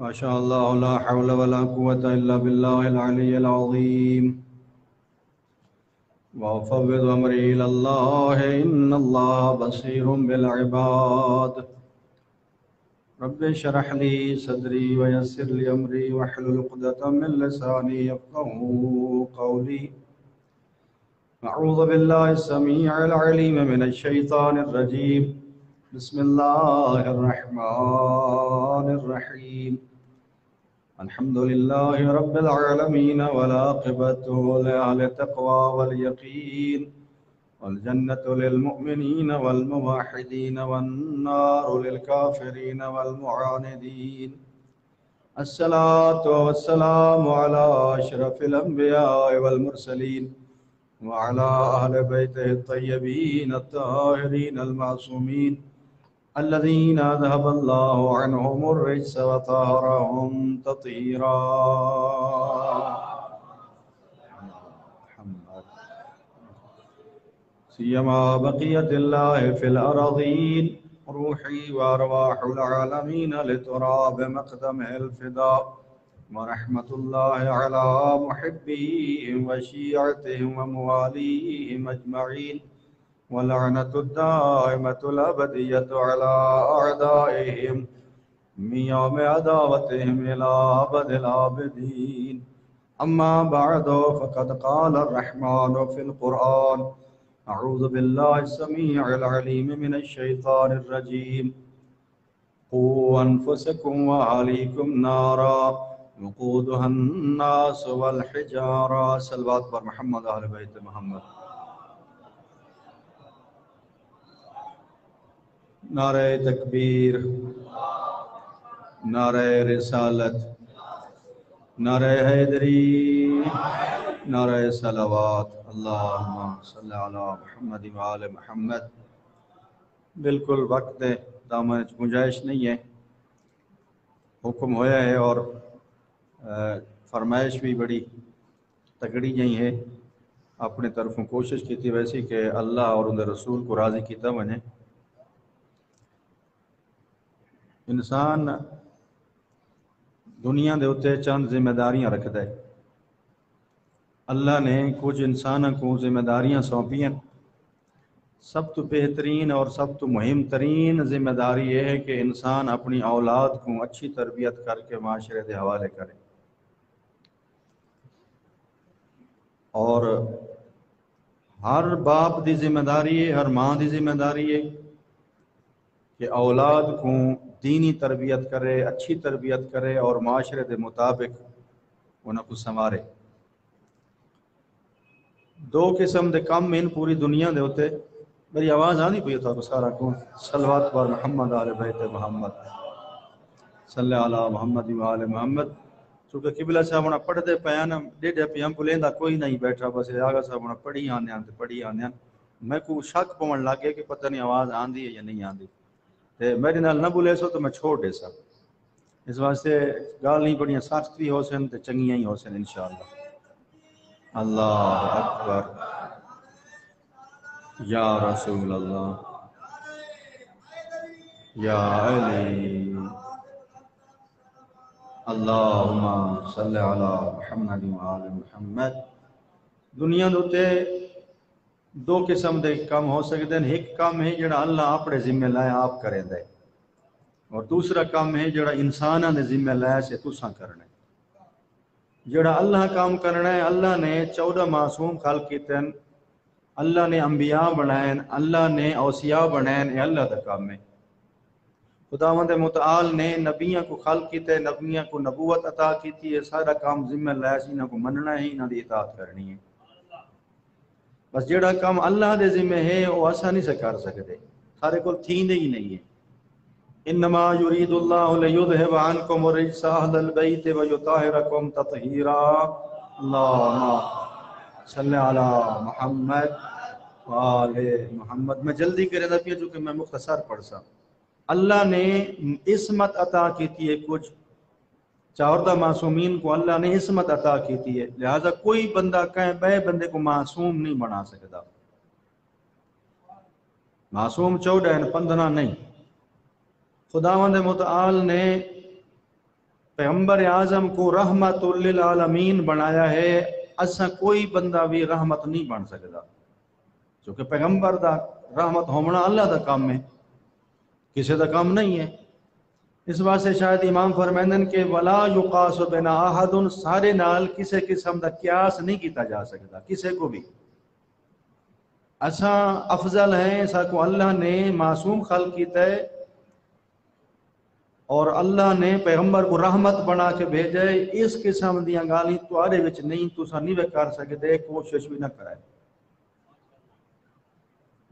ما شاء الله لا حول ولا قوة إلا بالله العلي العظيم. وأفوض أمري إلى الله إن الله بصير بالعباد. رب اشرح لي صدري ويسر لي أمري واحلل عقدة من لساني يفقهوا قولي. أعوذ بالله السميع العليم من الشيطان الرجيم. بسم الله الرحمن الرحيم. الحمد لله رب العالمين والعاقبة لأهل التقوى واليقين، والجنة للمؤمنين والموحدين والنار للكافرين والمعاندين. الصلاة والسلام على أشرف الأنبياء والمرسلين وعلى أهل بيته الطيبين الطاهرين المعصومين الذين أذهب الله عنهم الرجس وطهرهم تطهيرا. سيما بقية الله في الأراضين روحي وأرواح العالمين لتراب مقدمه الفداء، ورحمة الله على محبيهم وشيعتهم ومواليهم أجمعين، ولعنة الدائمة الأبدية على أعدائهم من يوم عداوتهم إلى أبد الآبدين. أما بعد، فقد قال الرحمن في القرآن: أعوذ بالله السميع العليم من الشيطان الرجيم. قوا أنفسكم وأهليكم نارا وقودها الناس والحجارة. صلوات پر محمد اہل بیت محمد. نعرہ تکبیر، نعرہ رسالت، نعرہ حیدری، نعرہ صلوات. اللہم صلی علی محمد وآل محمد. بالکل وقت ہے، دامن گنجائش نہیں ہے. حکم ہویا ہے اور فرمائش بھی بڑی تگڑی جہی ہے. اپنے طرفوں کوشش کی تھی ویسی کہ اللہ اور ان رسول کو راضی کیتا ونے. انسان دنیا دے اتے چند ذمہ داریاں رکھتا ہے. اللہ نے کچھ انسانوں کو ذمہ داریاں سونپی ہیں. سب تو بہترین اور سب تو مہم ترین ذمہ داری یہ ہے کہ انسان اپنی اولاد کو اچھی تربیت کر کے معاشرے کے حوالے کرے. اور ہر باپ دی ذمہ داری ہے، ہر ماں دی ذمہ داری ہے کہ اولاد کو دینی تربیت کرے، اچھی تربیت کرے اور معاشرے کے مطابق انہوں کو سنوارے. دو قسم دے کم ان پوری دنیا دے ہوتے. میری آواز آنی پئی تھا سارا کو. صلوات پر محمد آل بیت محمد صلی علی محمد و آل محمد. چونکہ قبلہ صاحب ہونا پڑھ دے پیانا ڈیڈے پہ ہم کو لیندہ کوئی نہیں بیٹھا، بس آگا صاحب ہونا پڑھی آنے آنے پڑھی آنے. میں کو شک پوڑن لگے کہ پتہ نہیں آواز آندھی ہے یا نہیں آندھی. میرے نال نہ بولے سو تو میں چھوڑ دے سا. اس واسطے گال نہیں بڑیاں سخت بھی ہو سن تے چنگیاں ہی ہو سن انشاءاللہ. اللہ اکبر یا رسول اللہ یا علی. اللہم صلی علی محمد و آل محمد. دنیا دوتے دو قسم دے کام ہو سکتے ہیں. ایک کام ہے جڑا اللہ اپنے ذمہ لائے آپ کریں دے، اور دوسرا کام ہے جڑا انسانہ دے ذمہ لائے سے تساں کرنا ہے. جڑا اللہ کام کرنا ہے، اللہ نے 14 معصوم خلق کیتے ہیں، اللہ نے انبیاء بنائیں، اللہ نے اوصیاء بنائیں. یہ اللہ کا کام ہے. خداوند متعال نے نبیوں کو خلق کیتے، نبیوں کو نبوت عطا کیتی ہے. سارا کام ذمہ لائے سے انہوں کو مننا ہے، انہوں دی اطاعت کرنی ہے. بس جڑا کام اللہ دے ذمہ ہے وہ آسانی سے کر سکتے، سارے کو تھیندے ہی نہیں ہے. انما یرید اللہ لیذھب عنکم الرجس اہل البیت ویطہرکم تطہیرا. اللہم صلی علی محمد وآل محمد. میں جلدی کرے دا پیا چونکہ میں مختصر پڑھ سا. اللہ نے عصمت عطا کیتی ہے. کچھ 14 معصومین کو اللہ نے عصمت عطا کیتی ہے، لہذا کوئی بندہ کہیں بے بندے کو معصوم نہیں بنا سکتا. معصوم 14 ہیں، 15 نہیں. خداوند متعال نے پیغمبر اعظم کو رحمت للعالمین بنایا ہے، اسا کوئی بندہ بھی رحمت نہیں بن سکتا، کیونکہ پیغمبر دا رحمت ہونا اللہ دا کام ہے، کسی دا کام نہیں ہے۔ اس واسطے شاید امام فرمائندن کہ ولا یقاس بین احد، سارے نال کسی قسم دا قیاس نہیں کیتا جا سکتا، کسی کو بھی۔ اسا افضل ہیں، اسا کو اللہ نے معصوم خلق کیتا ہے، اور اللہ نے پیغمبر کو رحمت بنا کے بھیجا ہے۔ اس قسم دیاں گالی تواڈے وچ نہیں، تساں نہیں کر سکتے، کوشش بھی نہ کرائے۔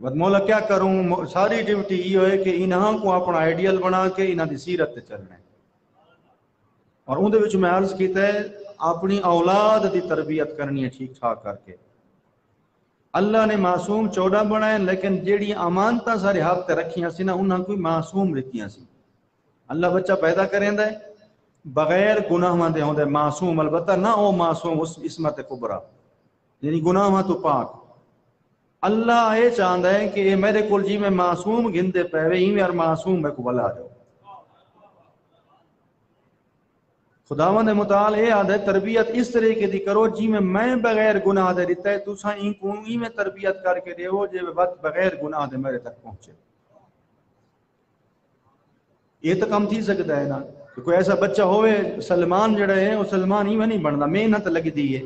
ود مولا کیا کروں، ساری ڈیوٹی یہ ہے کہ انہاں کو اپنا آئیڈیل بنا کے انہاں دی سیرت تے چلنا ہے۔ اور اون دے وچ میں عرض کیتا ہے اپنی اولاد دی تربیت کرنی ہے ٹھیک ٹھاک کر کے۔ اللہ نے معصوم 14 بنائے، لیکن جیڑی امانتاں سارے ہاتھ تے رکھیاں سی نا، انہاں کوئی معصوم رکھیاں سی۔ اللہ بچہ پیدا کریندا ہے بغیر گناہاں دے ہوندے معصوم، البتہ نہ او معصوم اس عصمت کبریٰ، یعنی گناہاں تو پاک۔ اللہ یہ چاہتا ہے کہ میرے کول جی میں معصوم گندے پہوے ہی میں اور معصوم میں کو بلا جاؤ۔ خداوند متعال یہ آدھے تربیت اس طریقے دی کرو جی میں بغیر گناہ دے دیتا ہے، تساں این کو ہی میں تربیت کر کے دیو جی وقت بغیر گناہ دے میرے تک پہنچے۔ یہ تو کم تھی سکتا ہے نا کہ کوئی ایسا بچہ ہوئے سلمان جڑا ہے وہ سلمان ہی میں نہیں بنتا، محنت لگ دی ہے۔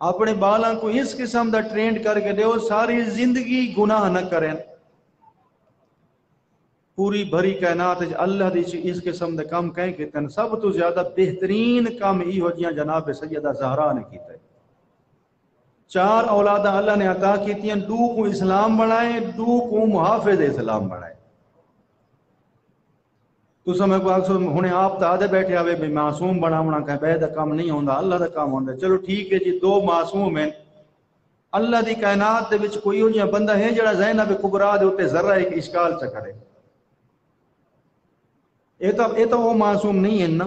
اپنے بالاں کو اس قسم دا ٹرینڈ کر کے دیو ساری زندگی گناہ نہ کریں۔ پوری بھری کائنات اللہ دی اس قسم دے کام کہیں کہ تن سب تو زیادہ بہترین کام ہی ہو جیاں جناب سیدہ زہرا نے کیتا ہے۔ 4 اولادہ اللہ نے عطا کیتیاں، 2 کو اسلام بنائے، 2 کو محافظ اسلام بنائے۔ تو سمجھ کو اکثر ہونے آپ تا آدھے بیٹھے آوے بھی معصوم بناونا کہ بے دا کام نہیں ہوندا، اللہ دا کام ہوندا۔ چلو ٹھیک ہے جی، 2 معصوم ہیں۔ اللہ دی کائنات دے وچ کوئی ہو جہاں بندہ ہے جڑا زینب کبریٰ دے اوتے ذرہ ایک اشکال چا کرے، یہ تو وہ معصوم نہیں ہے نا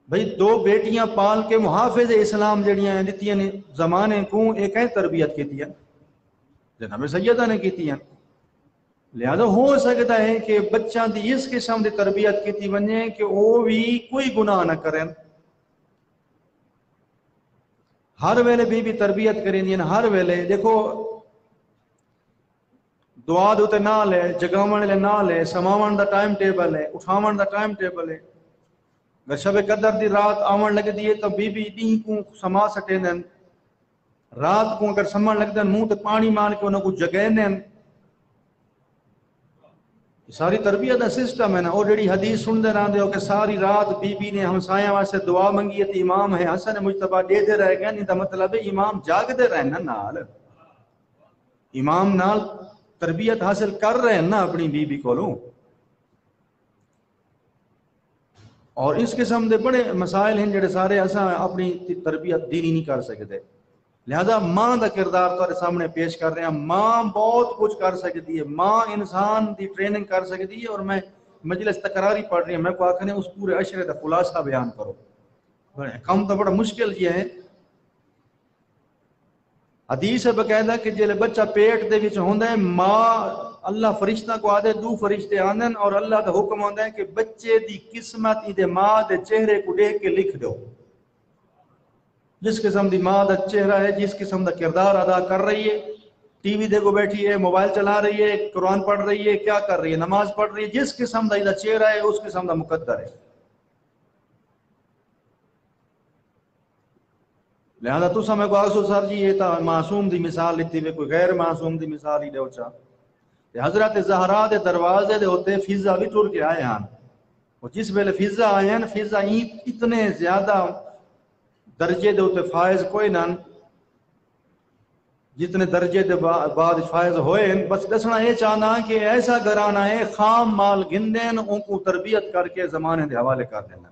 بھئی۔ 2 بیٹیاں پال کے محافظ اسلام جڑیاں دتیاں نے زمانے کو، ایک ہے تربیت کیتی ہے جناب سیدہ نے کیتی ہے۔ لہذا ہو سکتا ہے کہ بچہ دی اس قسم دی تربیت کیتی بنے کہ وہ بھی کوئی گناہ نہ کریں۔ ہر ویلے بھی تربیت کریں دیں، ہر ویلے دیکھو دعا دوتے نہ لے، جگاون لے نہ لے، سماون دا ٹائم ٹیبل ہے، اٹھاون دا ٹائم ٹیبل ہے۔ اگر شب قدر دی رات آون لگ دیئے تو بی دین کو سما سٹے دیں، رات کو اگر سمن لگ دیں منہ تے پانی مان کے انہوں کو جگہ دیں۔ ساری تربیت دا سسٹم ہے نا۔ اور جڑی حدیث سن دے رہاں دے ہو کہ ساری رات بی بی نے ہمسایاں واسطے دعا منگی تھی، امام ہے حسن مجتبیٰ دے دے رہ گیا، نہیں دا مطلب ہے امام جاگ دے رہے نا، نال امام نال تربیت حاصل کر رہے ہیں نا اپنی بی بی کولوں۔ اور اس قسم دے بڑے مسائل ہیں جڑے سارے اساں اپنی تربیت دینی نہیں کر سکتے۔ لہذا ماں دا کردار تہاڈے سامنے پیش کر رہے ہیں۔ ماں بہت کچھ کر سکتی ہے، ماں انسان دی ٹریننگ کر سکتی ہے۔ اور میں مجلس تکراری پڑھ رہی ہوں، میں کو آکھنے اس پورے عشرے دا خلاصہ بیان کرو، کم تو بڑا مشکل یہ ہے۔ حدیث ہے باقاعدہ کہ جلے بچہ پیٹ دے وچ ہوندا ہے، ماں اللہ فرشتہ کو آدھے 2 فرشتے آندن اور اللہ کا حکم آندا ہے کہ بچے دی قسمت دے ماں دے چہرے کو دیکھ کے لکھ دو۔ جس قسم دی ماں دا چہرہ ہے، جس قسم دا کردار ادا کر رہی ہے، ٹی وی دیکھو بیٹھی ہے، موبائل چلا رہی ہے، قرآن پڑھ رہی ہے، کیا کر رہی ہے، نماز پڑھ رہی ہے، جس قسم دا چہرہ ہے اس قسم دا مقدر ہے۔ لہذا تو سمجھ کو آسو سر جی یہ تا معصوم دی مثال لیتی ہے، کوئی غیر معصوم دی مثال ہی دیو چاہ۔ حضرت زہرا دے دروازے دے ہوتے فضا بھی ٹر کے آئے ہیں، اور جس ویلے فضا آئے ہیں، فضا اتنے زیادہ درجے دے ہوتے فائز کوئی نہ جتنے درجے دے بعد فائز ہوئے۔ بس دسنا یہ چاہنا کہ ایسا گھرانہ ہے خام مال گندین ان کو تربیت کر کے زمانے دے حوالے کر دینا۔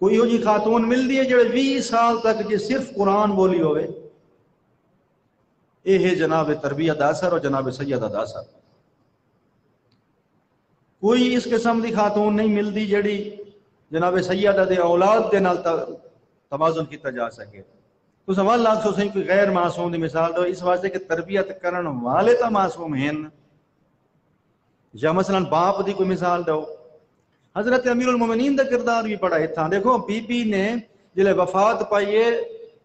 کوئی ہو جی خاتون مل دی ہے جو 20 سال تک جی صرف قرآن بولی ہوئے، یہ ہے جناب تربیت دا اثر اور جناب سیدہ دا اثر۔ کوئی اس قسم دی خاتون نہیں ملتی جڑی جناب سیدہ دے اولاد دے نال توازن کیتا جا سکے۔ تو سوال لاکھ سو سہیں کوئی غیر معصوم دی مثال دو، اس واسطے کہ تربیت کرن والے تا معصوم ہیں، یا مثلا باپ دی کوئی مثال دو. حضرت امیر المومنین دا کردار بھی بڑا اتھا. دیکھو بی بی نے جلے وفات پائیے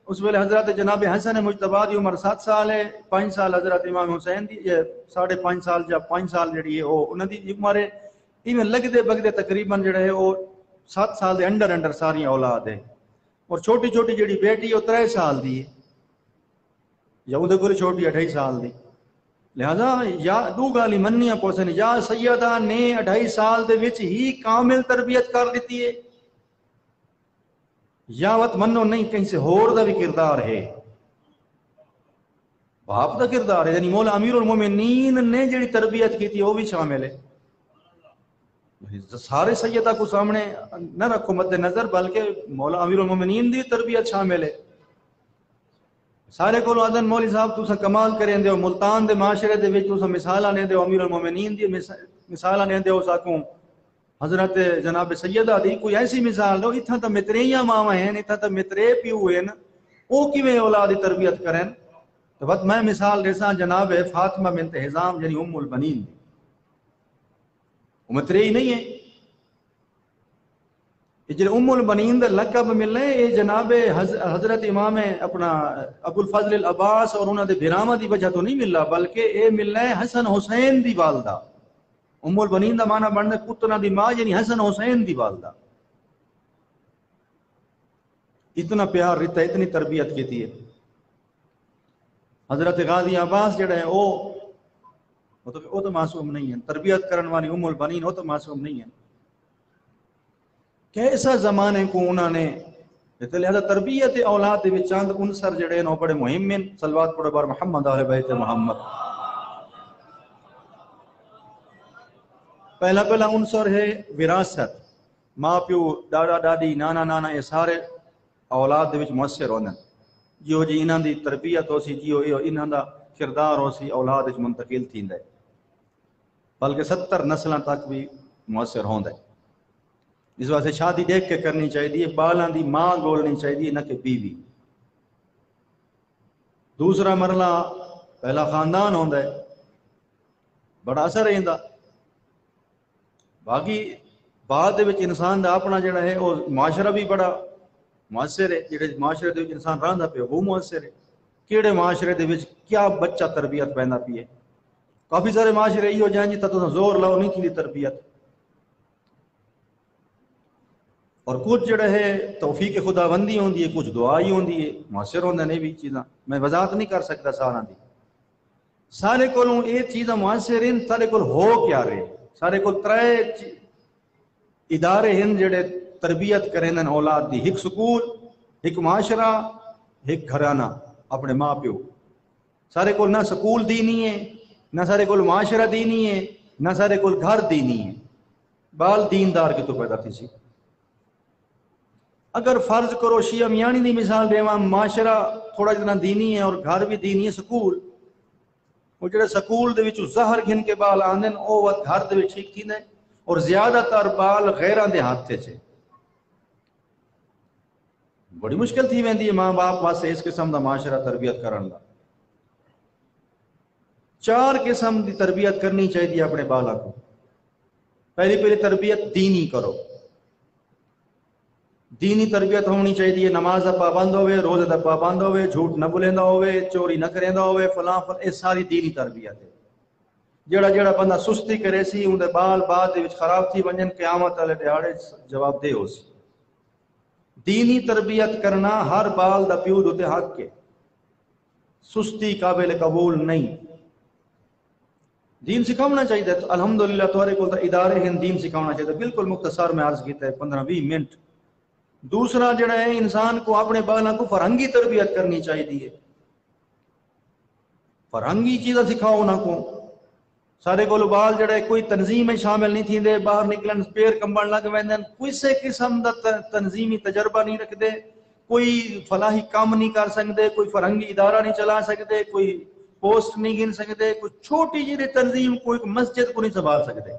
اس ویلے حضرت جناب حسن مجتبی دی عمر 7 سال ہے, 5 سال حضرت امام حسین دی 5.5 سال یا 5 سال جڑی ہے وہ انہاں دی عمر ہے. ایویں لگدے بگدے تقریباً جڑا ہے وہ 7 سال دے انڈر ساری اولاد ہے. اور چھوٹی چھوٹی جڑی بیٹی وہ 3 سال دی ہے یا اودے کول چھوٹی 2.5 سال دی. لہذا یا دو گالی مننیاں پوسن, یا سیدہ نے 2.5 سال دے وچ ہی کامل تربیت کر دیتی ہے, یا وت منو نہیں کہیں سے ہور دا بھی کردار ہے, باپ دا کردار ہے. یعنی مولا امیر المومنین نے جڑی تربیت کی تھی وہ بھی شامل ہے. سارے سیدہ کو سامنے نہ رکھو مد نظر, بلکہ مولا امیر المومنین دی تربیت شامل ہے. سارے کو آدن مولی صاحب تسا کمال کریں دے, ملتان دے معاشرے دے وچ تسا مثال آنے دے امیر المومنین دی مثال آنے دے ساکوں حضرت جناب سیدہ دی کوئی ایسی مثال دو. اتھا تا متریاں ماما ہیں, اتھا تا مترے پیو ہیں, او کیویں اولاد دی تربیت کریں. تو بس میں مثال دیسا جناب فاطمہ بنت حزام یعنی ام البنین, متری نہیں ہے. جی ام البنین دا لقب ملنے یہ جناب حضرت امام اپنا ابو الفضل العباس اور انہوں نے بھراواں دی وجہ تو نہیں ملا, بلکہ یہ ملنا ہے حسن حسین دی والدہ. ام البنین دا معنی بننا پتنا دی ماں یعنی حسن حسین دی والدہ. اتنا پیار رہتا ہے, اتنی تربیت کی ہے. حضرت غازی عباس جڑا ہے وہ تو معصوم نہیں ہے, تربیت کرنے والی ام البنین وہ تو معصوم نہیں ہے. کیسا زمانے کو انہوں نے لہذا تربیت اولاد دے چاند عنصر جڑے ہیں بڑے مہم ہیں. صلوات پڑھو بار محمد اہل بیت محمد. پہلا عنصر ہے وراثت. ماں پیو دادا دادی نانا نانا یہ سارے اولاد دے وچ مؤثر ہوندے. جو جی انہاں دی تربیت ہو سی جی انہاں دا کردار ہو سی اولاد وچ منتقل تھیندا ہے, بلکہ 70 نسلاں تک بھی مؤثر ہوندا ہے. اس واسطے شادی دیکھ کے کرنی چاہیے, بالاں دی ماں گولنی چاہیے نہ کہ بیوی. دوسرا مرحلہ پہلا خاندان ہوندا ہے, بڑا اثر رہندا. باقی بعد دے وچ انسان دا اپنا جڑا ہے وہ معاشرہ بھی بڑا مؤثر ہے. جڑے معاشرے دے وچ انسان رہندا پیا وہ مؤثر ہے. کیڑے معاشرے دے وچ کیا بچہ تربیت پیندا پیا. کافی سارے معاشرے یہ ہو جائیں جی تو زور لاؤ نہیں تھی تربیت. اور کچھ جڑا ہے توفیق خداوندی ہوندی ہے, کچھ دعائی ہوندی ہے, مؤثر ہوندے نے بھی چیزاں. میں وضاحت نہیں کر سکتا سارا دی. سارے کولوں یہ چیزاں مؤثر ہیں, سارے کول ہو کیا رہے. سارے کول 3 ادارے ہیں جڑے تربیت کریں اولاد دی. ایک سکول, ایک معاشرہ, ایک گھرانہ اپنے ماں پیو. سارے کول نہ سکول دینی ہے, نہ سارے کول معاشرہ دینی ہے, نہ سارے کول گھر دینی ہے. بال دیندار کی تو پیدا تھی سی. اگر فرض کرو شیعہ میانی دی مثال دیواں, معاشرہ تھوڑا جتنا دینی ہے اور گھر بھی دینی ہے. سکول وہ جڑے سکول دے وچوں زہر گھن کے بال آندے نے او وقت گھر دے وچ ٹھیک تھیندے, اور زیادہ تر بال غیراں دے ہاتھ چ. بڑی مشکل تھی ویندی ہے ماں باپ واسطے اس قسم دا معاشرہ تربیت کرن دا. 4 قسم دی تربیت کرنی چاہیے اپنے بالا کو. پہلی تربیت دینی کرو. دینی تربیت ہونی چاہیے, نماز دا پابند ہوئے, روزے دا پابند ہوئے, جھوٹ نہ بولیندا ہوئے, چوری نہ کریندا ہوئے, فلاں یہ ساری دینی تربیت ہے. جڑا بندہ سستی کرے سی اون دے بال بعد دے وچ خراب تھی ونجن, قیامت والے دیہاڑے جواب دے ہو سی. دینی تربیت کرنا ہر بال دا پیو دے حق کے. سستی قابل قبول نہیں. دین سکھاونا چاہیے. الحمدللہ تمہارے کو ادارے ہیں دین سکھاونا چاہیے. بالکل مختصر میں عرض کیتا ہے 15-20 منٹ. دوسرا جڑا ہے انسان کو اپنے بالاں کو فرہنگی تربیت کرنی چاہیے. فرہنگی چیزاں سکھاؤ انہاں کو. سارے کو بال جڑا ہے کوئی تنظیم میں شامل نہیں تھیندے, باہر نکلن پیر کمبن لگ ویندن, کوئی سے قسم دا تنظیمی تجربہ نہیں رکھدے, کوئی فلاحی کام نہیں کر سکتے, کوئی فرہنگی ادارہ نہیں چلا سکتے, کوئی پوسٹ نہیں گن سکتے, کوئی چھوٹی جی تنظیم, کوئی مسجد کو نہیں سنبھال سکتے.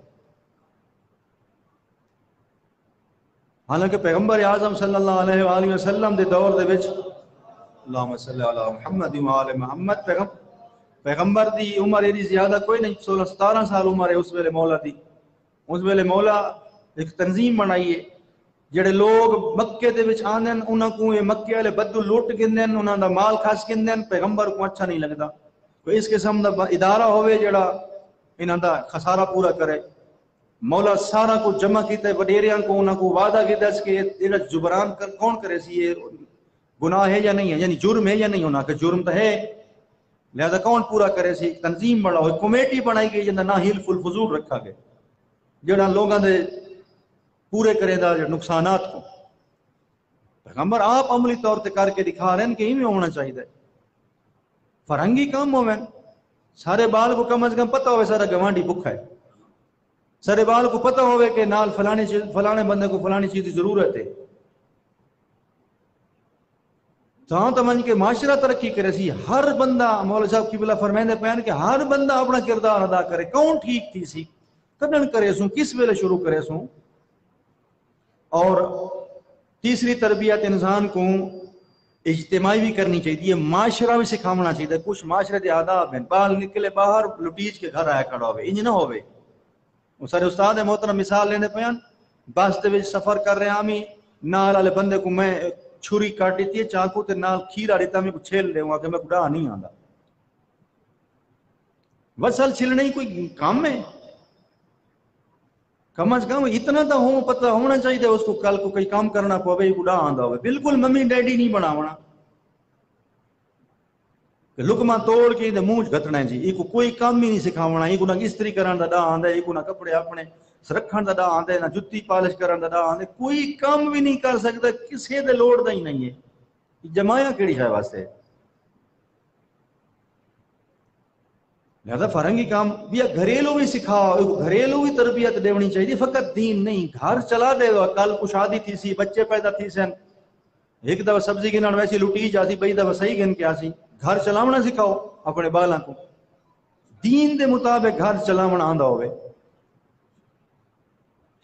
حالانکہ پیغمبر اعظم صلی اللہ علیہ وآلہ وسلم دے دور دے وچ اللہم صلی علی محمد و آل محمد پیغمبر دی عمر ایڈی زیادہ کوئی نہیں، 16-17 سال عمر ہے اس ویلے مولا دی. اس ویلے مولا ایک تنظیم بنائی ہے، جڑے لوگ مکے دے وچ آندن انہاں کو یہ مکے والے بدو لوٹ گندن، انہاں دا مال کھس گندن، پیغمبر کو اچھا نہیں لگدا. کوئی اس قسم دا ادارہ ہوئے جڑا انہاں دا خسارہ پورا کرے. مولا سارا کو جمع کیتا ہے وڈیریاں کو، انہاں کو وعدہ کیتا ہے کہ یہ جبران کون کرے سی، یہ گناہ ہے یا نہیں ہے، یعنی جرم ہے یا نہیں ہونا کہ جرم تو ہے، لہذا کون پورا کرے سی. تنظیم بڑا ہوئی، کمیٹی بنائی گئی جنہاں نہ ہیل فل فضول رکھا گیا جڑا لوگاں دے پورے کرے دا نقصانات کو. پیغمبر آپ عملی طور تے کر کے دکھا رہے ہیں کہ ایویں ہونا چاہیے. فرنگی کام ہوئے سارے بال کو کم از کم پتہ ہوئے سارا گوانڈی بھکھا ہے، سارے بال کو پتہ ہوئے کہ نال فلانے بندے کو فلانی چیز کی ضرورت ہے. تو من کے معاشرہ ترقی کرے سی. ہر بندہ مولا صاحب کی بلا فرمائندے پہن کہ ہر بندہ اپنا کردار ادا کرے. کون ٹھیک تھی سی کدن کرے سوں، کس ویلے شروع کرے سوں. اور تیسری تربیت انسان کو اجتماعی بھی کرنی چاہیے، معاشرہ بھی سکھاونا چاہیے. کچھ معاشرے کے آداب ہیں، بال نکلے باہر لٹیج کے گھر آیا کھڑا ہوئے، انج نہ ہوئے. سارے استاد محترم مثال لینے پہن بس دے وچ سفر کر رہے ہیں، نال والے بندے کو میں چھری کاٹ دیتی ہے چاقو تے نال کھیرا دیتا میں کو چھیل لے کہ میں گڑا نہیں آندا. وصل چھلنے ہی کوئی کام ہے؟ کم از کم اتنا تو ہو پتہ ہونا چاہیے اس کو کل کو کوئی کام کرنا پوے گڑا آندا ہوئے. بالکل ممی ڈیڈی نہیں بناونا کہ لکما توڑ کے منہ گھتنا ہے جی. یہ کو کوئی کام ہی نہیں سکھاونا. یہ کو نہ استری کرن دا ڈا آندا ہے، یہ کو نہ کپڑے اپنے رکھن دا ڈا آندا ہے، نہ جُتی پالش کرن دا ڈا آندا ہے. کوئی کام بھی نہیں کر سکتا، کسے دے لوڑ دا ہی نہیں ہے. جمایا کیڑی ہے واسطے؟ لہذا فرنگی کام بھی گھریلو بھی سکھاؤ، گھریلو بھی تربیت دیونی چاہیے، فقط دین نہیں. گھر چلا دے گا، کل کو شادی تھی سی، بچے پیدا تھی سن، ایک دفعہ سبزی گنن ویسی لٹی جاتی، بئی دفعہ صحیح گن کے آسی. گھر چلاونا سکھاؤ اپنے بالاں کو، دین دے مطابق گھر چلاونا آندا ہوئے.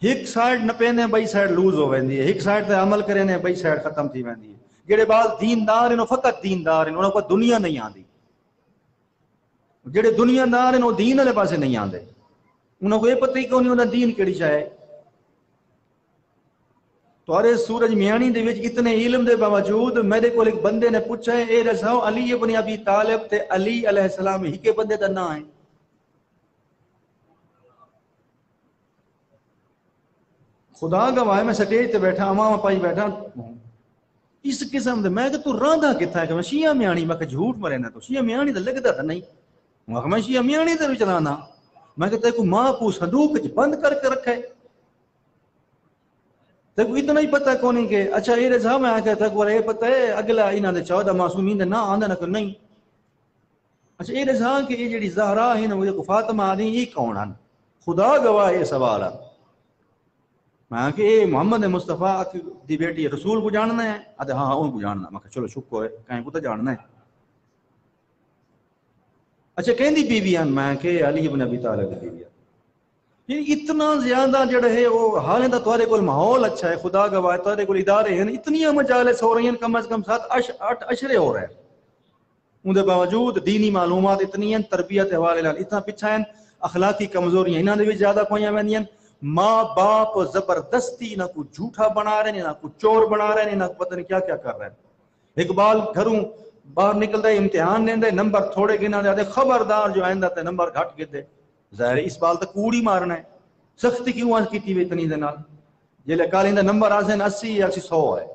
ایک سائڈ نہ پینے بئی سائڈ لوز ہو ویندی ہے، ایک سائڈ تے عمل کرنے بئی سائڈ ختم تھی ویندی ہے. جڑے بعض دیندار ہیں فقط دیندار ہیں، انہاں کو دنیا نہیں آندی. جڑے دنیا دار ہیں وہ دین والے پاسے نہیں آندے، انہاں کو یہ پتہ ہی کون نہیں انہاں دین کیڑی شے ہے. تو ارے سورج میانی دے وچ اتنے علم دے باوجود میرے کو ایک بندے نے پوچھا ہے اے رساؤ علی ابن ابی طالب تے علی علیہ السلام ہی کے بندے دا نام ہے. خدا گواہ میں سٹیج تے بیٹھا امام پائی بیٹھا اس قسم دے. میں کہ تو راندا کتھا ہے کہ میں شیعہ میانی، میں کہ جھوٹ مرے نہ تو شیعہ میانی تے لگدا تھا نہیں. میں شیعہ میانی تے چلانا، میں کہ تے کو ماں کو صندوق وچ بند کر کے رکھا ہے. تے کو اتنا ہی پتہ کونی کہ اچھا یہ رضا میں آ کے تے کو یہ پتہ ہے اگلا انہاں دے 14 معصومین دے نا آندا نہ کہ نہیں. اچھا یہ رضا کہ یہ جڑی زہرا ہے نا وہ فاطمہ آدھی یہ کون ہیں؟ خدا گواہ یہ سوال ہے. میں کہ اے محمد مصطفیٰ دی بیٹی رسول کو جاننا ہے؟ آدھے ہاں ان کو جاننا. میں کہ چلو شکر ہے کہیں کو تو جاننا ہے. اچھا کہندی بیویاں؟ میں کہ علی ابن ابی طالب دی بیویاں. اتنا زیادہ جڑا ہے وہ حالیں دا تھوڑے کول ماحول اچھا ہے، خدا گواہ تھوڑے کول ادارے ہیں، اتنی مجالس ہو رہی ہیں، کم از کم 7-8 اشرے ہو رہے ہیں. ان دے باوجود دینی معلومات اتنی ہیں، تربیت حوالے لال اتنا پیچھا ہیں، اخلاقی کمزوریاں انہاں دے وچ زیادہ پوئیاں ویندیاں. ماں باپ زبردستی نہ کو جھوٹا بنا رہے ہیں، نہ کو چور بنا رہے ہیں، نہ پتہ نہیں کیا کیا کر رہے ہیں. اقبال گھروں باہر نکلتا ہے امتحان لیندے نمبر تھوڑے گنا دے خبردار جو آئندہ تے نمبر گھٹ کے دے. ظاہر اس بال تو کوڑی مارنا ہے. سختی کیوں آج کیتی ہوئی اتنی دے نال؟ جیلے کالندہ نمبر آسن 80 یا 100 ہے،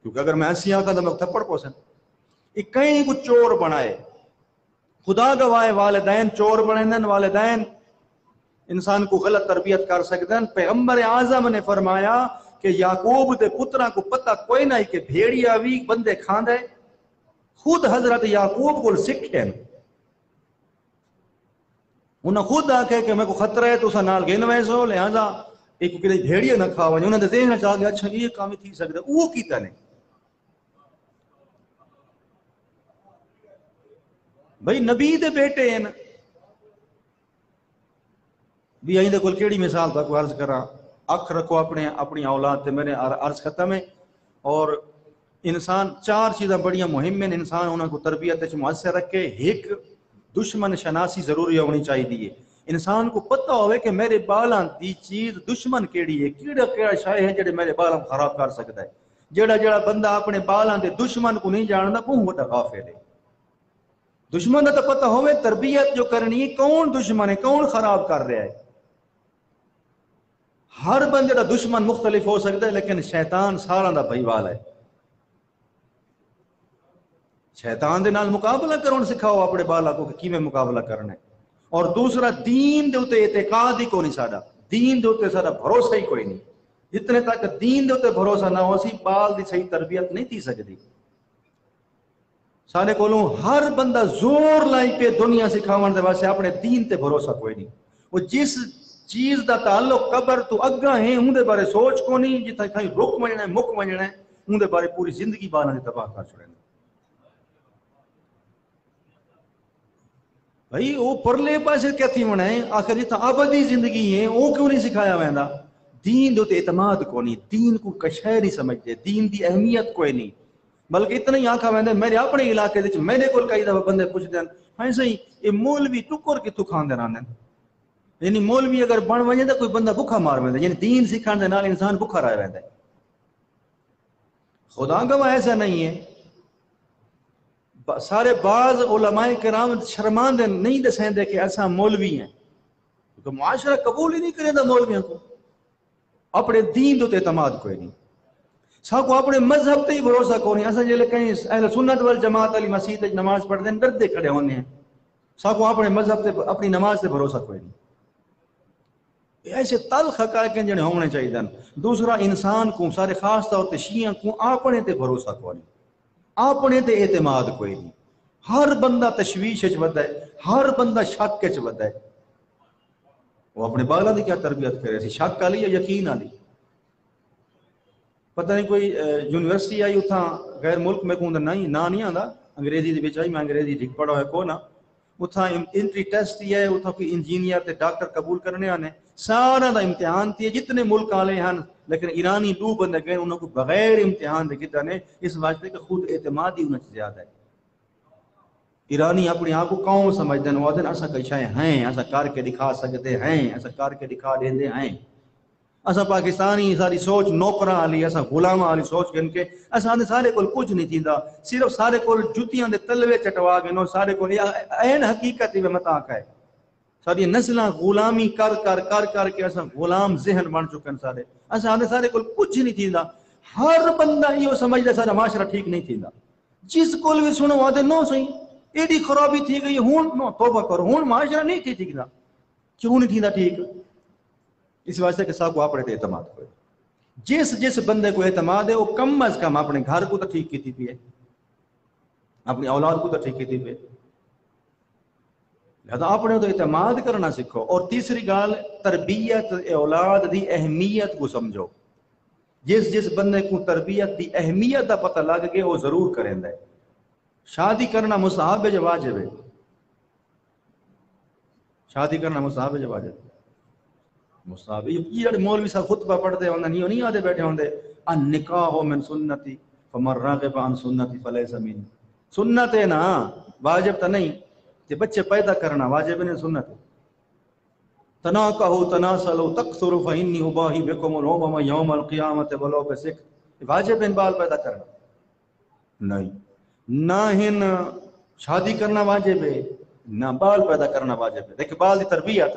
کیونکہ اگر میں 80 آکا تو میں تھپڑ پوسن. ایک کہیں کو چور بنائے. خدا گواہ والدین چور بنائیں، والدین انسان کو غلط تربیت کر سکتے ہیں. پیغمبر اعظم نے فرمایا کہ یعقوب دے پترا کو پتہ کوئی نہ کہ بھیڑیا بھی بندے کھاندے. خود حضرت یعقوب کو سکھیں، انہاں خود آکے کہ میں کو خطرہ ہے تو اسا نال گن ویسو، لہذا ایک کدی بھیڑیا نہ کھاو. انہاں دے ذہن چاہ گیا اچھا یہ کام تھی سکدا، وہ کیتا نہیں. بھئی نبی دے بیٹے ہیں بھی آئندہ کل کیڑی مثال تک عرض کرا. اکھ رکھو اپنی اولاد تے میرے عرض ختم ہے. اور انسان 4 چیزاں بڑیاں مہم ہیں انسان انہاں کو تربیت وچ مؤثر رکھے. ایک دشمن شناسی ضروری ہونی چاہیے. انسان کو پتہ ہوئے کہ میرے بالاں دی چیز دشمن کیڑی ہے, کیڑا شے ہے جڑے میرے بالاں خراب کر سکتا ہے. جڑا بندہ اپنے بالاں دے دشمن کو نہیں جاندا وہ بڑا غافل ہے. دشمن کا تو پتہ ہوئے تربیت جو کرنی ہے, کون دشمن ہے, کون خراب کر رہا ہے. ہر بندے کا دشمن مختلف ہو سکتا ہے, لیکن شیطان سارا دا بھائیوال ہے. شیطان دے نال مقابلہ کرن سکھاؤ اپنے بالا کو کہ کیویں مقابلہ کرنا ہے. اور دوسرا دین دے اوتے اعتقاد ہی کوئی نہیں ساڈا, دین دے اوتے ساڈا بھروسہ ہی کوئی نہیں. جتنے تک دین دے اوتے بھروسہ نہ ہو سی بال دی صحیح تربیت نہیں تھی سکتی. سارے کولوں ہر بندہ زور لائی پہ دنیا سکھاون دے واسطے اپنے دین تے بھروسہ کوئی نہیں. وہ جس چیز دا تعلق قبر تو اگاں ہے اون دے بارے سوچ کو نہیں, جتھے کہیں رک ونجنا ہے مک ونجنا ہے اون دے بارے پوری زندگی بالاں دی تباہ کر چھڑنا. بھائی وہ پرلے پاسے کیا تھی ہونا ہے, آخر جتنا ابدی زندگی ہے وہ کیوں نہیں سکھایا ویندا. دین دے تے اعتماد کو نہیں, دین کو کشے نہیں سمجھتے, دین دی اہمیت کوئی نہیں. بلکہ اتنا ہی آکھا ویندا میرے اپنے علاقے وچ میرے کول کئی دفعہ بندے پوچھدے ہیں ہاں صحیح یہ مولوی ٹکر کتھوں کھاندے رہندے ہیں. یعنی مولوی اگر بن ونجے تو کوئی بندہ بھکھا مار ویندا, یعنی دین سکھان دے نال انسان بھکھا رہ ویندا ہے. خدا گواہ ایسا نہیں ہے. سارے بعض علماء کرام شرماندے نہیں دسیندے کہ ایسا مولوی ہیں, کیونکہ معاشرہ قبول ہی نہیں کرے دا مولویوں کو. اپنے دین دے اعتماد کوئی نہیں, ساکو اپنے مذہب تے ہی بھروسہ کوئی نہیں. اساں جے کہیں اہل سنت والجماعت علی مسجد وچ نماز پڑھدے ہیں ڈردے کھڑے ہونے ہیں, ساکو اپنے مذہب تے اپنی نماز تے بھروسہ کوئی نہیں. ایسے تلخ حقائق جڑے ہونے چاہیے. دوسرا انسان کو سارے خاص طور تے شیعہ کو اپنے تے بھروسہ کوئی نہیں, اپنے تے اعتماد کوئی نہیں. ہر بندہ تشویش وچ ودا ہے, ہر بندہ شک وچ ودا ہے. وہ اپنے بالا دی کیا تربیت کرے سی, شک والی یا یقین والی. پتہ نہیں کوئی یونیورسٹی آئی اتھاں غیر ملک میں کو نا نہیں آندا, انگریزی دے وچ آئی, میں انگریزی ٹھیک پڑھا ہے کو نا. اتھاں انٹری ٹیسٹ ہی ہے, اتھاں کوئی انجینئر تے ڈاکٹر قبول کرنے آنے, سارا دا امتحان تھی جتنے ملک والے ہیں, لیکن ایرانی 2 بندے گئے انہوں کو بغیر امتحان دے کیتا نے, اس واسطے کہ خود اعتماد ہی انہوں سے زیادہ ہے. ایرانی اپنے آپ کو قوم سمجھتے ہیں, وہ آدھے ایسا کئی شاید ہیں, ایسا کر کے دکھا سکتے ہیں, ایسا کر کے دکھا دیندے ہیں. ایسا پاکستانی ساری سوچ نوکراں والی, ایسا غلاماں والی سوچ کن کے ایسا آدھے سارے کول کچھ نہیں تھیندا, صرف سارے کول جتیاں دے تلوے چٹوا گئے نو, سارے کول این حقیقت ہی میں متا ہے. ساری نسلاں غلامی کر کر کر کر کے ایسا غلام ذہن بن چکن سارے. ایسا آدھے سارے کول کچھ نہیں تھیندا. ہر بندہ یہ سمجھدا سارا معاشرہ ٹھیک نہیں تھیندا. جس کول بھی سنو آدھے نو صحیح ایڈی خرابی تھی گئی, ہوں نو توبہ کرو, ہوں معاشرہ نہیں تھی ٹھیک دا. کیوں نہیں تھیندا ٹھیک؟ اس واسطے کہ سب کو اپنے تے اعتماد ہوئے. جس بندے کو اعتماد ہے وہ کم از کم اپنے گھر کو تو ٹھیک کیتی پی ہے, اپنی اولاد کو تو ٹھیک کیتی پی ہے. لہذا اپنے تو اعتماد کرنا سیکھو. اور تیسری گال, تربیت اولاد دی اہمیت کو سمجھو. جس بندے کو تربیت دی اہمیت دا پتہ لگ گئے وہ ضرور کریں دے. شادی کرنا مستحب ہے یا واجب ہے؟ شادی کرنا مستحب ہے یا واجب ہے؟ مستحب. یہ مولوی صاحب خطبہ پڑھتے ہوندے نہیں آدھے بیٹھے ہوندے النکاح من سنتی فمن راغب عن سنتی فلیس منی. سنت ہے نا, واجب تو نہیں. کہ بچے پیدا کرنا واجب نہیں, سنت ہے. تناکحوا تناسلوا تکثروا فانی اباہی بکم الامم یوم القیامت ولو بسک. واجب ہے بال پیدا کرنا؟ نہیں. نہ ہن شادی کرنا واجب ہے, نہ بال پیدا کرنا واجب ہے. دیکھ بال دی تربیت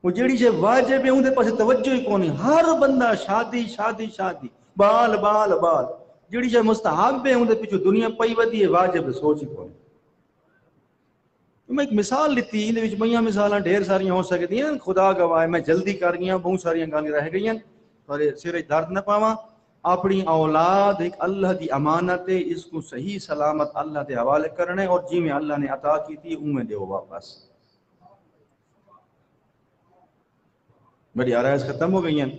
وہ جیڑی جے واجب ہے اون دے پاسے توجہ ہی کونی. ہر بندہ شادی شادی شادی, بال بال بال. جیڑی جے مستحب ہے اون دے پیچھے دنیا پئی ودی ہے, واجب سوچ ہی کونی. میں ایک مثال لیتی, ان وچ میاں مثالاں ڈھیر ساریاں ہو سکدیاں, خدا گواہ ہے میں جلدی کر گیا, بہت ساریاں گالاں رہ گئیاں, پر سر درد نہ پاواں. اپنی اولاد ایک اللہ دی امانت ہے, اس کو صحیح سلامت اللہ دے حوالے کرنے, اور جی میں اللہ نے عطا کی تھی اویں دیو واپس. میری آرائز ختم ہو گئی ہیں.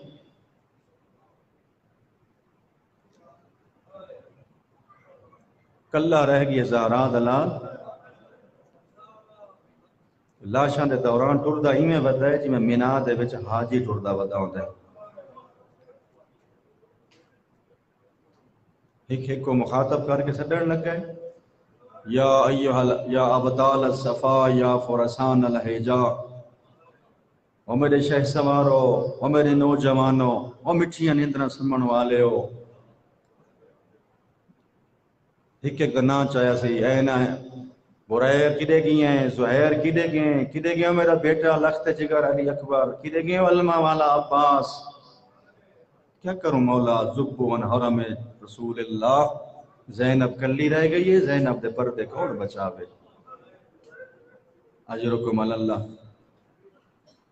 کلا رہ گئی زہرا دلال, لاشاں دے دوران ٹردا ایویں ودا ہے جویں مینا دے وچ حاجی ٹردا ودا ہوندا ہے. ایک کو مخاطب کر کے سڈن لگا ہے, یا ابطال الصفا یا فرسان الحجا، او میرے شہ سوارو، او میرے نوجوانوں، او مٹھیاں نیندراں سمن والے ہو۔ ایک ایک گناہ چاہیا سی، اے نہ بریر کدے گئی ہیں، زہیر کدے گئے ہیں، کدے گئے میرا بیٹا لخت جگر علی اکبر، کدے گئے علمہ والا عباس۔ کیا کروں مولا، زبو ان حرم رسول اللہ، زینب کلی رہ گئی ہے، زینب دے پردے کون بچاوے۔ اجرکم اللہ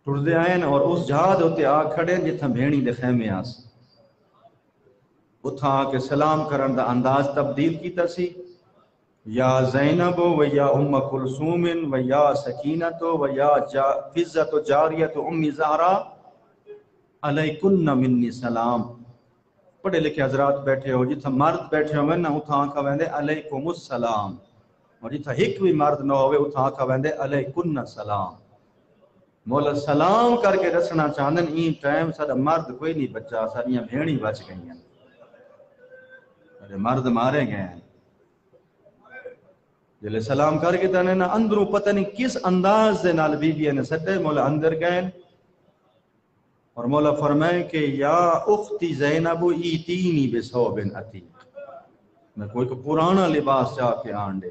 ٹردے آئے اور اس جہاد ہوتے آ کھڑے جتھاں بھیڑی دے خیمے آس، اتھاں آ کے سلام کرن دا انداز تبدیل کیتا سی، یا زینب و یا ام کلثوم و یا سکینت و یا فضت و جاریت ام زہرا علیکن منی سلام۔ پڑھے لکھے حضرات بیٹھے ہو، جتھا مرد بیٹھے ہوئے نا اتھا آنکھا ویندے علیکم السلام، اور جتھا ایک بھی مرد نہ ہوئے اتھا آنکھا ویندے علیکن سلام۔ مولا سلام کر کے دسنا چاہندن این ٹائم سارا مرد کوئی نہیں بچا، ساریاں بھیڑی بچ گئی ہیں، سارے مرد مارے گئے ہیں۔ جلے سلام کر کے تانے نا اندروں پتہ نہیں کس انداز دے نال بی بی نے سٹے، مولا اندر گئے اور مولا فرمائے کہ یا اختی زینب ایتینی بثوب عتیق، میں کوئی پرانا لباس چاہ کے آنڈے،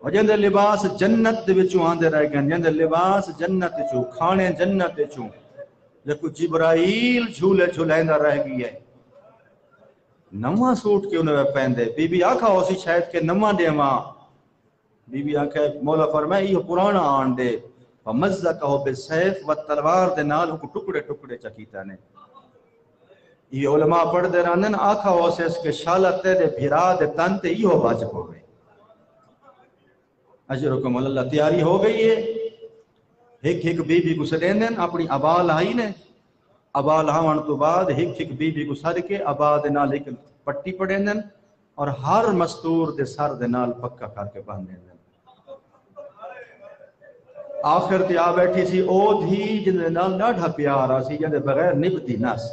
اور جندے لباس جنت دے وچوں آندے رہ گئے، جندے لباس جنت چوں، کھانے جنت چوں، جب جبرائیل جھولے جھولائندہ رہ گئی ہے، نواں سوٹ کیوں نہ پہندے، بی بی آکھا ہوسی شاید کہ نواں دے ماں، بی بی آکھا مولا فرمائے یہ پرانا آن دے، فمزقہ بالسیف و تلوار دے نال کو ٹکڑے ٹکڑے چکیتا نے۔ یہ علماء پڑھ دے رہندن آکھا ہوسے اس کے شالتے دے بھرا دے تن تے یہ باج ہو گئے۔ اجرکم اللہ تیاری ہو گئی ہے، ایک ایک بی بی کو سدین دن اپنی ابا لائی نے، ابا لاون تو بعد ایک ایک بی بی کو سد کے ابا دے نال ایک پٹی پڑین دن اور ہر مستور دے سر دے نال پکا کر کے باندھیں دن۔ آخر تے آ بیٹھی سی او دھی جن دے نال ڈاڈھا پیارا سی، جن دے بغیر نبتی نہ سی۔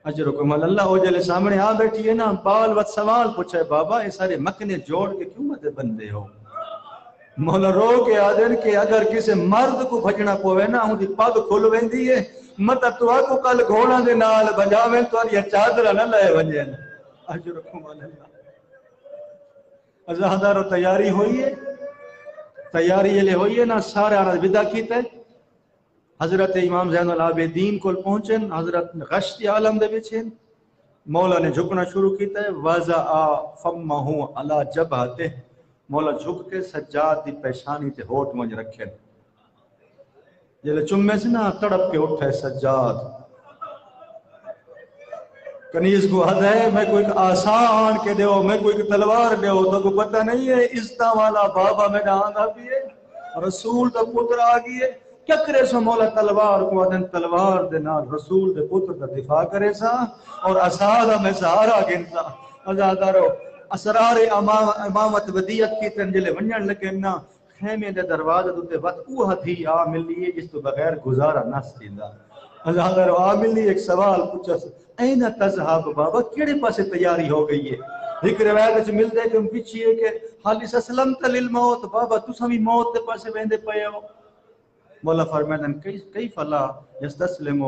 اجرکم اللہ او جلے سامنے آ بیٹھی ہے نا، بال وقت سوال پوچھے بابا اے سارے مکنے جوڑ کے کیوں مدے بندے ہو؟ مولا رو کے آدھر کہ اگر کسی مرد کو بھجنا پوے نا ہوں دی پاگ کھول ویندی ہے، مطا تو آکو کل گھوڑا دے نال بجاویں تو یہ چادرہ نہ لائے ونجین۔ اجرکم اللہ ازادارو تیاری ہوئی ہے، تیاری یہ لے ہوئی ہے نا، سارے آنا ودا کیتے، حضرت امام زین العابدین کو پہنچن، حضرت غشتی عالم دے بچھن، مولا نے جھکنا شروع کیتا ہے، وَزَعَ فَمَّهُ عَلَى جَبْهَتِهِ، مولا جھک کے سجاد دی پیشانی تے ہوٹ منج رکھے، جلے چمے سے نا تڑپ کے اٹھے سجاد، کنیز کو حد ہے میں کوئی آسان کے دیو، میں کوئی تلوار دیو، تو کو پتہ نہیں ہے عزتہ والا بابا میں ڈانگا بھی ہے، رسول دا پتر آگئی ہے، کیا کرے سو مولا تلوار کو آدن تلوار دے نال رسول دے پتر دا دفاع کرے سا اور اسادہ میں سہارا گنسا۔ ازادارو اسرار امامت ودیت کی تنجلے ونجن لکھنا خیمے دے دروازہ دوتے وقت اوہ تھی آ ملی ہے جس تو بغیر گزارا نہ سکیندا۔ ازادارو آ ملی ایک سوال پوچھا سا این تذہب بابا کیڑے پاسے تیاری ہو گئی ہے؟ ایک روایت سے ملتے کہ ہم پیچھئے کہ حالی اسلمت للموت بابا تو سمی موت دے پاسے ویندے پئے ہو۔ مولا فرمائدن کیف لا یستسلم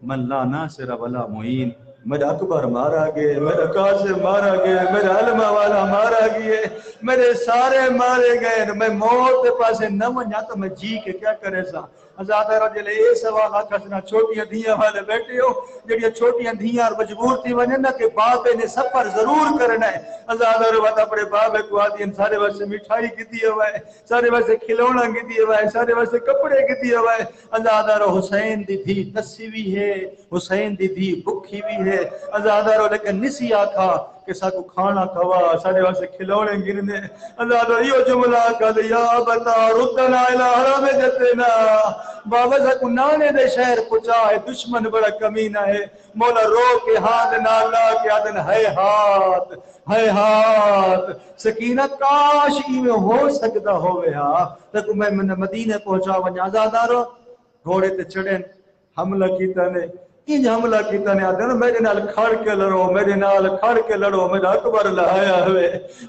من لا ناصر ولا معین، میرا اکبر مارا گئے، میرا قاسم مارا گئے، میرا علمہ والا مارا گئے، میرے سارے مارے گئے، میں موت دے پاسے نہ منجا تو میں جی کے کیا کرے سا۔ ازادہ رجلے اے سوال آکھا سنا چھوٹیاں دھیاں والے بیٹھے ہو، جڑیاں چھوٹیاں دھیاں مجبور تھی ونجن نا کہ بابے نے سفر ضرور کرنا ہے۔ ازادہ روات اپنے بابے کو آدھی سارے واسے مٹھائی کی دی ہوئے، سارے واسے کھلونا کی دی ہوئے، سارے واسے کپڑے کی دی ہوئے۔ ازادہ رو حسین دی دھی تسی بھی ہے، حسین دی دھی بکھی بھی ہے۔ ازادہ رو لیکن نسی آکھا کہ ساکو کھانا کھوا، سارے واسے کھلونے گرنے۔ ازادہ یہ جملہ کہا یا بتا ردنا الہ حرام جتنا، بابا ساکو نانے دے شہر پچا ہے، دشمن بڑا کمینہ ہے۔ مولا رو کے ہاتھ نالا کے آدن ہے ہاتھ سکینہ کاش ایویں ہو سکتا ہوئے ہاں تک میں مدینے پہنچا ونجا۔ ازادارو گھوڑے تے چڑھیں، حملہ کیتا نے، انج حملہ کیتا نے آدھے میرے نال کھڑ کے لڑو، میرے نال کھڑ کے لڑو، میرا اکبر لایا ہوئے،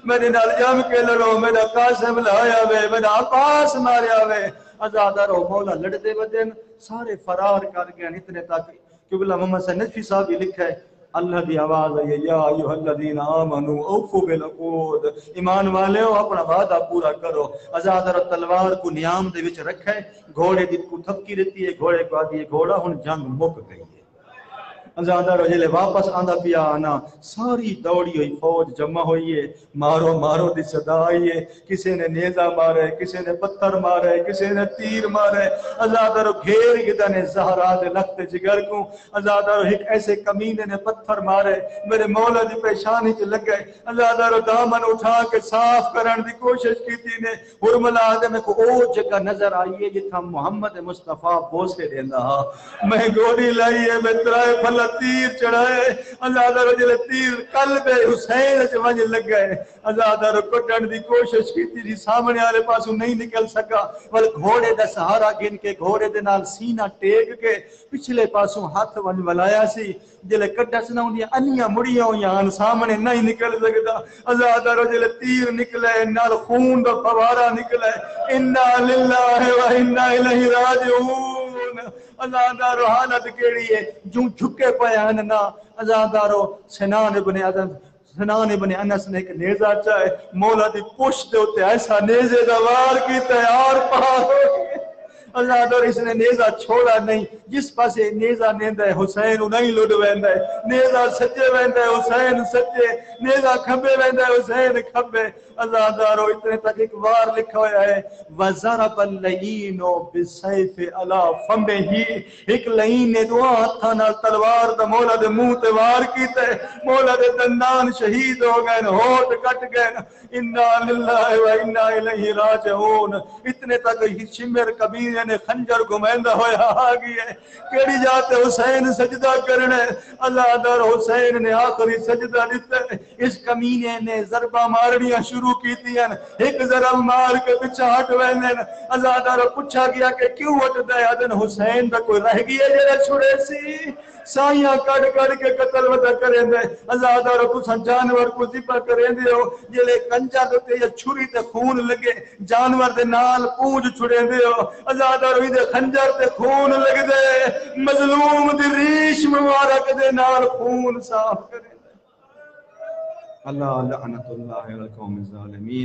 میرے نال جم کے لڑو، میرا قاسم لایا ہوئے، میرا عباس ماریا ہوئے۔ آزادہ رو مولا لڑتے بدن سارے فرار کر گئے اتنے تک کہ بلا محمد صلی نجفی صاحب ہی لکھا ہے اللہ دی آواز ہے یا ایھا الذین آمنوا اوفوا بالعقود، ایمان والےو اپنا وعدہ پورا کرو۔ آزاد اور تلوار کو نیام دے وچ رکھے، گھوڑے دی کو تھپکی رہتی ہے، گھوڑے کو آدھی ہے گھوڑا ہن جنگ مک گئی ہے۔ آزادہ رجلے واپس آندا پیا آنا، ساری دوڑی ہوئی فوج جمع ہوئی ہے، مارو مارو دی صدا آئی ہے، کسی نے نیزہ مارے، کسی نے پتھر مارے، کسی نے تیر مارے۔ آزادہ رو گھیر گدا نے زہرا دے لخت جگر کو، آزادہ رو ایک ایسے کمینے نے پتھر مارے میرے مولا دی پیشانی چ لگ گئے۔ آزادہ رو دامن اٹھا کے صاف کرن دی کوشش کیتی نے، حرملا دے میں کو او جگہ نظر آئی ہے جتھا محمد مصطفیٰ بوسے دینا ہا، میں گوڑی لائی ہے، میں ترائے پھلا تیر چڑھائے، آزادہ رو جلے تیر قلب حسین سے ونج لگ گئے۔ آزادہ رو کٹن دی کوشش کی تھی، سامنے والے پاسوں نہیں نکل سکا، ول گھوڑے دا سہارا گن کے گھوڑے دے نال سینہ ٹیک کے پچھلے پاسوں ہاتھ ونج ولایا سی، جلے کٹا سنا انہی انیاں مڑیاں ہویاں سامنے نہیں نکل سکتا۔ آزادہ رو جلے تیر نکلے نال خون دا فوارہ نکلے، انا للہ و انا الیہ راجعون۔ آزادہ رو حالت کیڑی ہے جو جھکے پے ہیں نا۔ آزادہ رو سنان ابن انس نے ایک نیزہ چاہے مولا دی پشت دے ہوتے ایسا نیزے دا وار کیتا ہے اور پار ہو گئے۔ اللہ اور اس نے نیزہ چھوڑا نہیں، جس پاسے نیزہ نیندہ ہے حسین نہیں لڑ ویندہ ہے، نیزہ سجے ویندہ ہے حسین سجے، نیزہ کھبے ویندہ ہے حسین کھبے۔ اللہ دارو اتنے تک ایک وار لکھا ہوا ہے وَزَرَبَ اللَّيِّنُ بِالسَّيْفِ عَلَى فَمِّهِ، ایک لئین نے دعا ہتھانا تلوار دا مولا دے منہ تے وار کیتے، مولا دے دندان شہید ہو گئے، ہوٹ کٹ گئے، انا للہ و انا الیہ راجعون۔ اتنے تک شمر کبیر نے خنجر گھمائندہ ہویا آگئی ہے، کیڑی جاتے حسین سجدہ کرنے، اللہ در حسین نے آخری سجدہ دیتا ہے۔ اس کمینے نے ضربہ مارنیاں شروع کی دیا، ایک ضرب مار کے پچھا ہٹ ویندے، اللہ در پوچھا گیا کہ کیوں ہٹ دے آدن حسین دا کوئی رہ گیا جڑا چھڑے سی، سائیاں کڑ کڑ کے قتل ودا کریں دے، اللہ در تساں جانور کو ذبح کریں دے ہو، جلے کنجا دے یا چھری تے خون لگے جانور دے نال پونج چھڑیں دے ہو، اللہ در دے خنجر تے خون لگ دے، مظلوم دی ریش مبارک دے نال خون صاف کریں دے۔ اللہ لعنت اللہ علی القوم الظالمین۔